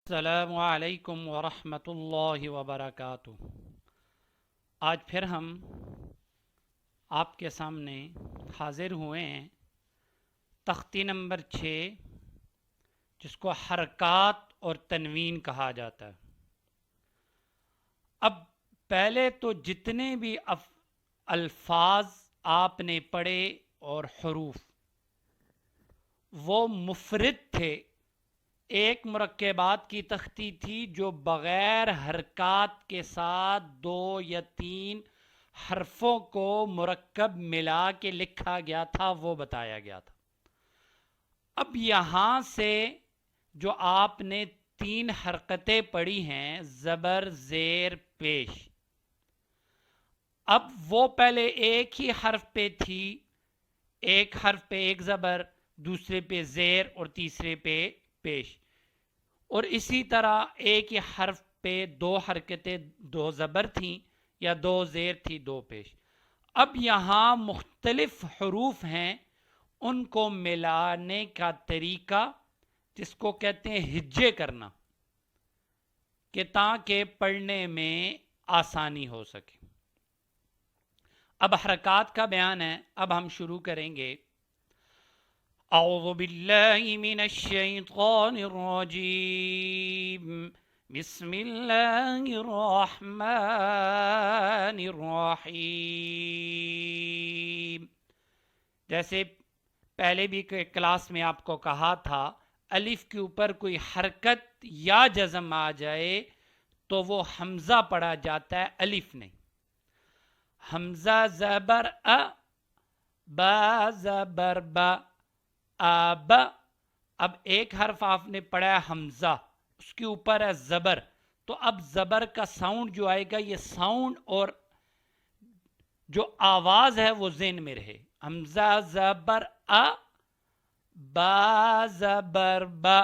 السلام علیکم ورحمۃ اللہ وبرکاتہ۔ آج پھر ہم آپ کے سامنے حاضر ہوئے ہیں تختی نمبر 6، جس کو حرکات اور تنوین کہا جاتا ہے۔ اب پہلے تو جتنے بھی الفاظ آپ نے پڑھے اور حروف، وہ مفرد تھے، ایک مرکبات کی تختی تھی جو بغیر حرکات کے ساتھ 2 یا 3 حرفوں کو مرکب ملا کے لکھا گیا تھا، وہ بتایا گیا تھا۔ اب یہاں سے جو آپ نے 3 حرکتیں پڑھی ہیں، زبر، زیر، پیش، اب وہ پہلے ایک ہی حرف پہ تھی، ایک حرف پہ ایک زبر، دوسرے پہ زیر اور تیسرے پہ پیش، اور اسی طرح ایک ہی حرف پہ 2 حرکتیں، 2 زبر تھیں یا 2 زیر تھی، 2 پیش۔ اب یہاں مختلف حروف ہیں، ان کو ملانے کا طریقہ، جس کو کہتے ہیں ہجے کرنا، کہ تاکہ پڑھنے میں آسانی ہو سکے۔ اب حرکات کا بیان ہے، اب ہم شروع کریں گے۔ اعوذ باللہ من الشیطان الرجیم، بسم اللہ الرحمن الرحیم۔ جیسے پہلے بھی کلاس میں آپ کو کہا تھا، الف کے اوپر کوئی حرکت یا جزم آ جائے تو وہ حمزہ پڑھا جاتا ہے، الف نہیں۔ حمزہ زبر ا، با زبر با، آب۔ اب ایک حرف آپ نے پڑھا ہے حمزہ، اس کے اوپر ہے زبر، تو اب زبر کا ساؤنڈ جو آئے گا، یہ ساؤنڈ اور جو آواز ہے وہ ذہن میں رہے۔ حمزہ زبر ا، با زبر با،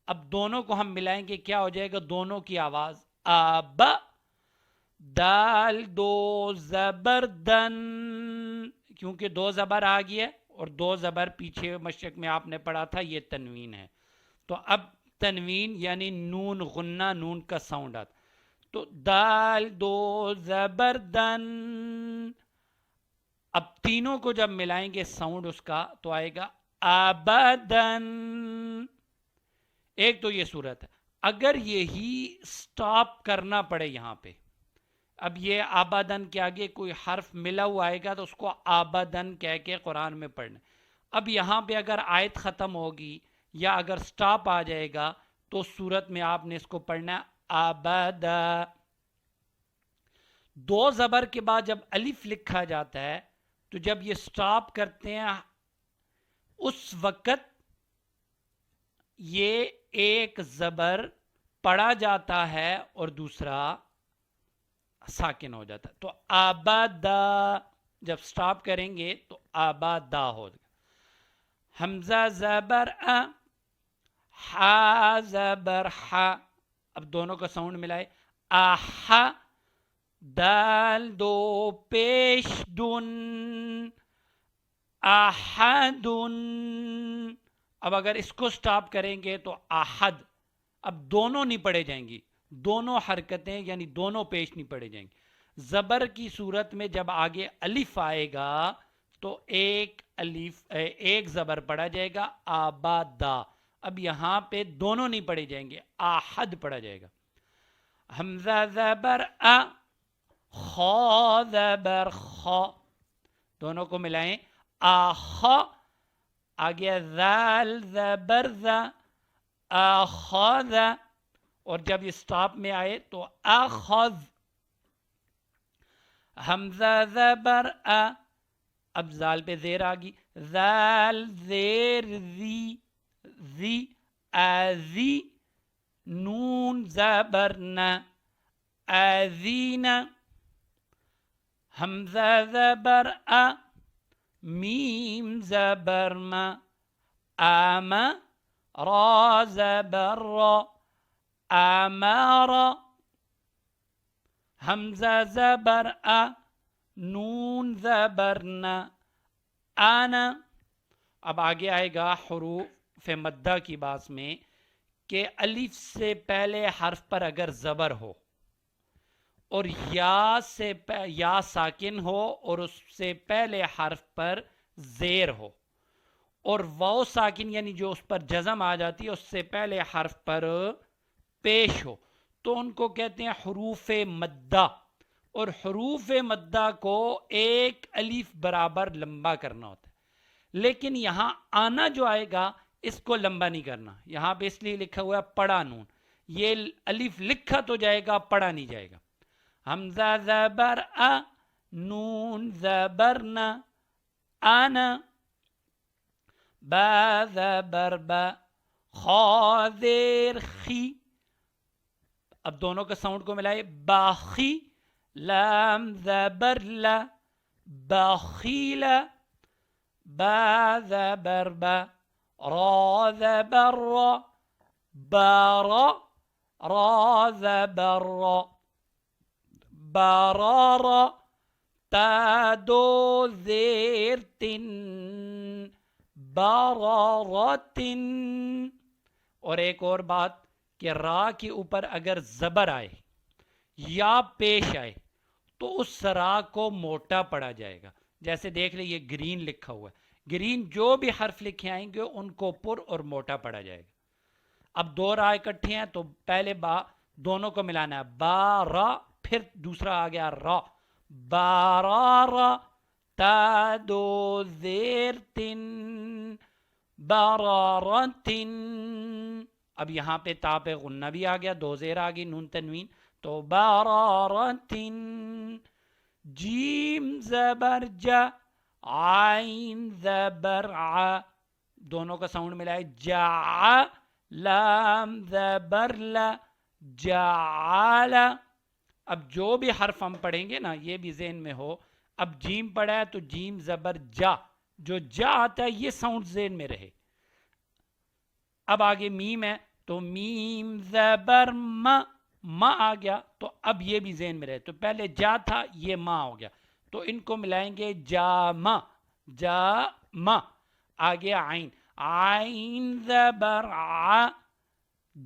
اب دونوں کو ہم ملائیں گے، کیا ہو جائے گا؟ دونوں کی آواز آب۔ دال دو زبر دن، کیونکہ 2 زبر آ گیا اور 2 زبر پیچھے مشرق میں آپ نے پڑھا تھا، یہ تنوین ہے۔ تو اب تنوین یعنی نون غنہ، نون کا ساؤنڈ آتا، تو دال دو زبر دن۔ اب تینوں کو جب ملائیں گے ساؤنڈ اس کا، تو آئے گا آبدن۔ ایک تو یہ صورت ہے۔ اگر یہی سٹاپ کرنا پڑے یہاں پہ، اب یہ آبادن کے آگے کوئی حرف ملا ہوا آئے گا تو اس کو آبادن کہہ کے قرآن میں پڑھنا۔ اب یہاں پہ اگر آیت ختم ہوگی یا اگر سٹاپ آ جائے گا تو صورت میں آپ نے اس کو پڑھنا آبادا۔ 2 زبر کے بعد جب الف لکھا جاتا ہے تو جب یہ سٹاپ کرتے ہیں، اس وقت یہ ایک زبر پڑھا جاتا ہے اور دوسرا ساکن ہو جاتا ہے، تو آبادا جب سٹاپ کریں گے تو آبادا ہو جائے گا۔ حمزہ زبر ا، ہا زبر ہا، اب دونوں کا ساؤنڈ ملائے آہا۔ دال دو پیش دن، احدن۔ اب اگر اس کو سٹاپ کریں گے تو احد، اب دونوں نہیں پڑھے جائیں گی، دونوں حرکتیں یعنی دونوں پیش نہیں پڑھے جائیں گے۔ زبر کی صورت میں جب آگے الف آئے گا تو ایک زبر پڑھا جائے گا آبادا۔ اب یہاں پہ دونوں نہیں پڑھے جائیں گے، احد پڑھا جائے گا۔ حمزہ زبر ا، خا زبر خا، دونوں کو ملائیں آخا۔ آگے ذال زبر ذا، اخذ، اور جب یہ سٹاپ میں آئے تو اخذ۔ حمزہ زبر ا، اب زال پہ زیر آگی، زال زیر زی، زی ازی۔ نون زبر نا، ازین۔ حمزہ زبر ا، میم زبر ما، آما۔ را زبر را، آمارا۔ حمزہ زبر ا، نون زبر نا، آنا۔ اب آگے آئے گا حروف مدہ کی باس میں کہ الف سے پہلے حرف پر اگر زبر ہو اور یا ساکن ہو اور اس سے پہلے حرف پر زیر ہو اور واو ساکن یعنی جو اس پر جزم آ جاتی ہے اس سے پہلے حرف پر پیش ہو تو ان کو کہتے ہیں حروف مدہ، اور حروف مدہ کو ایک الف برابر لمبا کرنا ہوتا ہے، لیکن یہاں آنا جو آئے گا اس کو لمبا نہیں کرنا، یہاں پہ اس لیے لکھا ہوا ہے پڑا نون، یہ الف لکھا تو جائے گا پڑا نہیں جائے گا. حمزہ زبر ا، نون زبر نا، انا، با زبر با، خا زیر خی، اب دونوں کے ساؤنڈ کو ملائے، باخی، لام زبر لا، باخیلا، با زبر با، را زبر را، بارا، را زبر را، بارارا، تا دو زیر تن، بارارتن. اور ایک اور بات کہ را کے اوپر اگر زبر آئے یا پیش آئے تو اس را کو موٹا پڑا جائے گا. جیسے دیکھ لیں یہ گرین لکھا ہوا ہے، گرین جو بھی حرف لکھے آئیں گے ان کو پر اور موٹا پڑا جائے گا. اب دو را اکٹھے ہیں تو پہلے با دونوں کو ملانا ہے، با را، پھر دوسرا آ گیا را، بارارا، تا دو زیر تن، بارارتن. اب یہاں پہ تا پہ غنہ بھی آ گیا، دو زیر آ گئی، نون تنوین، تو بارارتن. جیم زبر جا، عین زبر ع، دونوں کا ساؤنڈ ملا ہے، جا، لام زبر لا، جعل. اب جو بھی حرف ہم پڑھیں گے نا یہ بھی ذہن میں ہو، اب جیم پڑھا ہے تو جیم زبر جا، جو جا آتا ہے یہ ساؤنڈ ذہن میں رہے. اب آگے میم ہے تو میم زبر ما، ما آ گیا تو اب یہ بھی ذہن میں رہے، تو پہلے جا تھا یہ ما ہو گیا تو ان کو ملائیں گے جاما، جاما. آگے عین، عین زبر ع،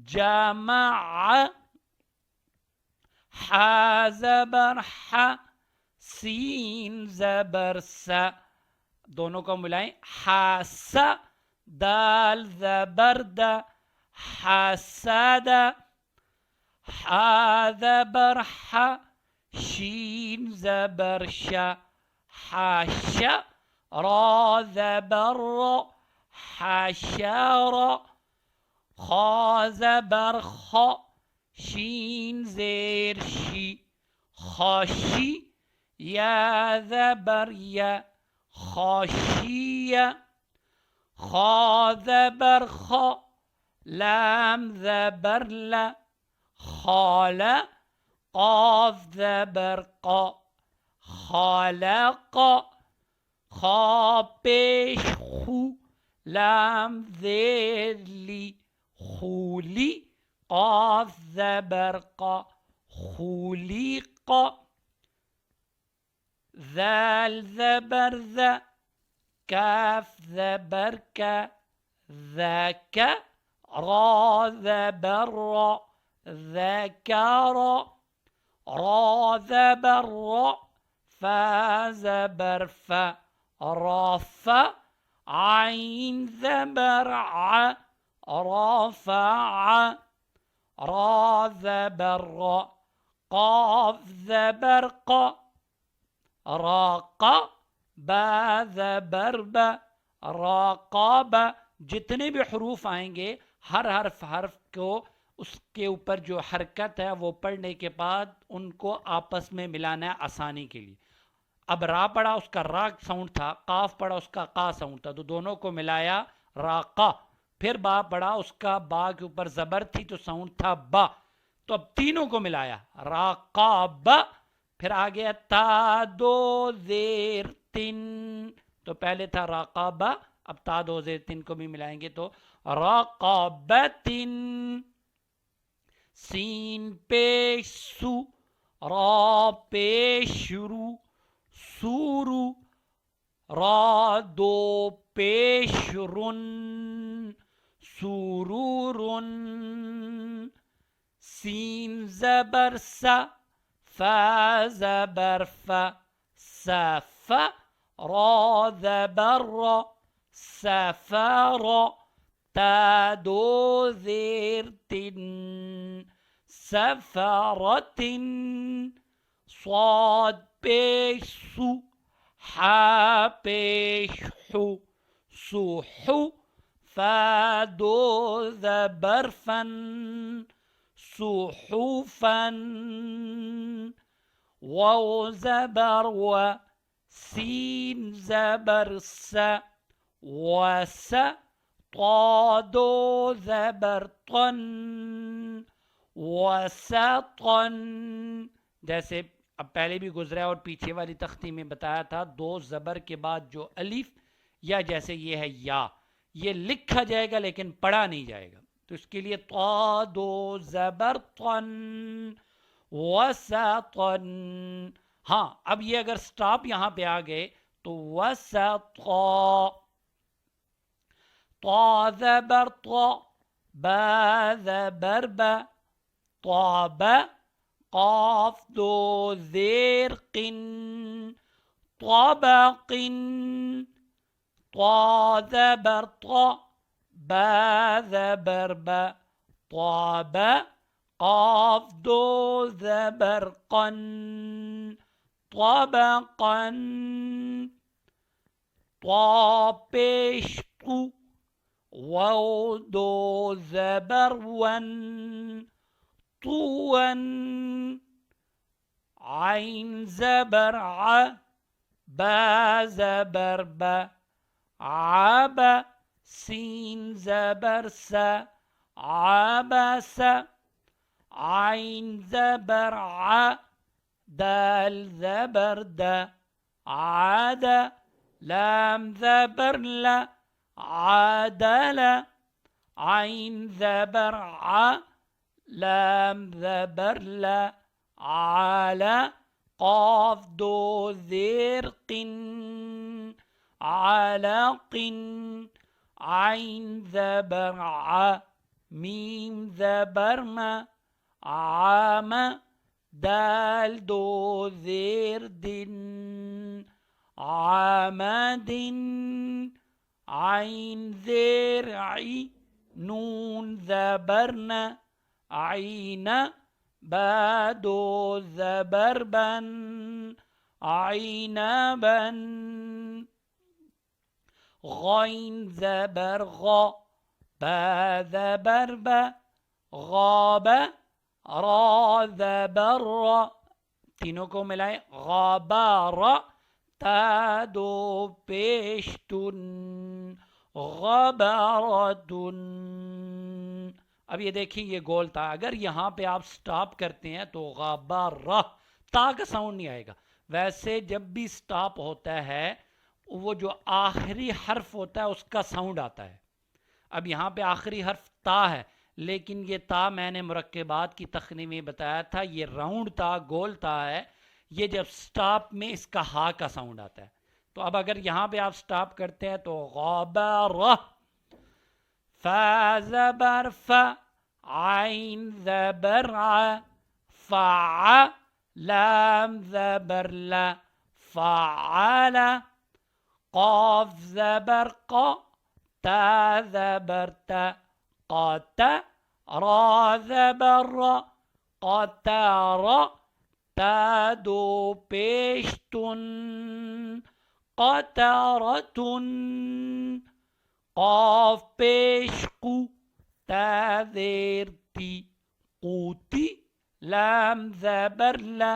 جمع، حا زبر ح، سین زبر س، دونوں کو ملائیں، حس، دال زبر د، حسد، حا زبر ح، شین زبر ش، حش، را زبر ر، حشر، خا زبر خ، شین زیر شی، خاشی، یا زبر یا، خاشیہ، خا زبر خا، لام زبر لا، خال، قاف زبر قا، خالق، خا پیش خو، لام زیر لی، خولی، قاف زبر قا، خولیق، ذال زبر ذا، کاف زبر کا، ذاک، را زبر را، ذکر، را زبر را، فا زبر فا، رف، عین زبر ع، رفع، را زبر را، قاف زبر قا، راق، با زبر با، راقاب. جتنے بھی حروف آئیں گے ہر حرف کو اس کے اوپر جو حرکت ہے وہ پڑھنے کے بعد ان کو آپس میں ملانا ہے آسانی کے لیے. اب را پڑھا اس کا را ساؤنڈ تھا، قاف پڑھا اس کا قا ساؤنڈ تھا، تو دونوں کو ملایا راقا. پھر با پڑھا اس کا با کے اوپر زبر تھی تو ساؤنڈ تھا با، تو اب تینوں کو ملایا راقاب. پھر آگیا تا دو زیر تن، تو پہلے تھا راقابہ، اب تا دو زیر تن کو بھی ملائیں گے تو راقابتن. سین پیش سو، را پیش رو، سورو، را دو پیش رن، سرور سین زبر سا فا زبر فا سف را زبر را سفر تا دو زیر تن سفرت صاد پیش سو حا پیش حو سوحو فا دو زبر فن صحفا واو زبر و سين زبر س وس طادو زبر طن وسطن. جیسے اب پہلے بھی گزرا اور پیچھے والی تختی میں بتایا تھا دو زبر کے بعد جو الف یا جیسے یہ ہے یا یہ لکھا جائے گا لیکن پڑھا نہیں جائے گا تو اس کے لیے طادو زبر طن وسطن. ہاں اب یہ اگر سٹاپ یہاں پہ آ گئے تو وسطا طا زبر طا با زبر با طاب قاف دو زیر قن طبق طا زبر طا با زبر با طاب قاف دو زبر قن طبقا طا پیش قو واو دو زبر ون طون عین زبر ع با زبر با عب سین زبر س عبس عین زبر ع دال زبر د عاد لام زبر ل عادل عین زبر ع لام زبر ل عال قاف دو زیر قن علق عین زبر ع میم زبر ما عام دال دو زیر دن عامد عین زیر عی نون زبرن عین با دو زبر بن عینبن غین زبر غا با زبر با غاب را زبر را تینوں کو ملائے غابار تا دو پیشتن غبارتن. اب یہ دیکھیں یہ گول تھا اگر یہاں پہ آپ سٹاپ کرتے ہیں تو غبارہ تا کا ساؤنڈ نہیں آئے گا. ویسے جب بھی سٹاپ ہوتا ہے وہ جو آخری حرف ہوتا ہے اس کا ساؤنڈ آتا ہے. اب یہاں پہ آخری حرف تا ہے لیکن یہ تا میں نے مرکبات کی تخنی میں بتایا تھا یہ راؤنڈ تا گول تا ہے. یہ جب سٹاپ میں اس کا ہا کا ساؤنڈ آتا ہے. تو اب اگر یہاں پہ آپ سٹاپ کرتے ہیں تو غبارہ فا زبر فا عین زبر ع فع لام زبر لا فعل قاف زبر قا تا زبر تا قات را زبر را قطر تا دو پیشتن قطرتن قاف پیش قو تا زیر تی قوتی لام زبر لا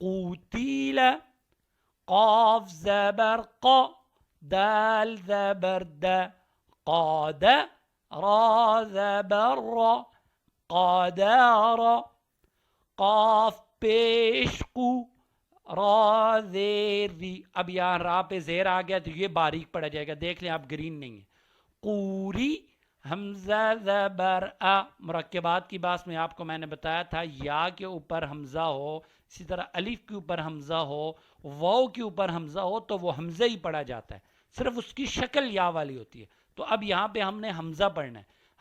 قوتیل قاف زبر قا دال زبر دا قاد را زبر را قادر قاف پیش قو را زیر ری. اب یہاں را پہ زیر آ گیا تو یہ باریک پڑا جائے گا. دیکھ لیں آپ گرین نہیں ہے. قوری حمزہ زبر ا مرکبات کی بات میں آپ کو میں نے بتایا تھا یا کے اوپر حمزہ ہو اسی طرح الف کے اوپر حمزہ ہو واو کے اوپر حمزہ ہو تو وہ حمزہ ہی پڑھا جاتا ہے صرف اس کی شکل یا والی ہوتی ہے. تو اب یہاں پہ ہم نے حمزہ پڑھنا ہے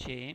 6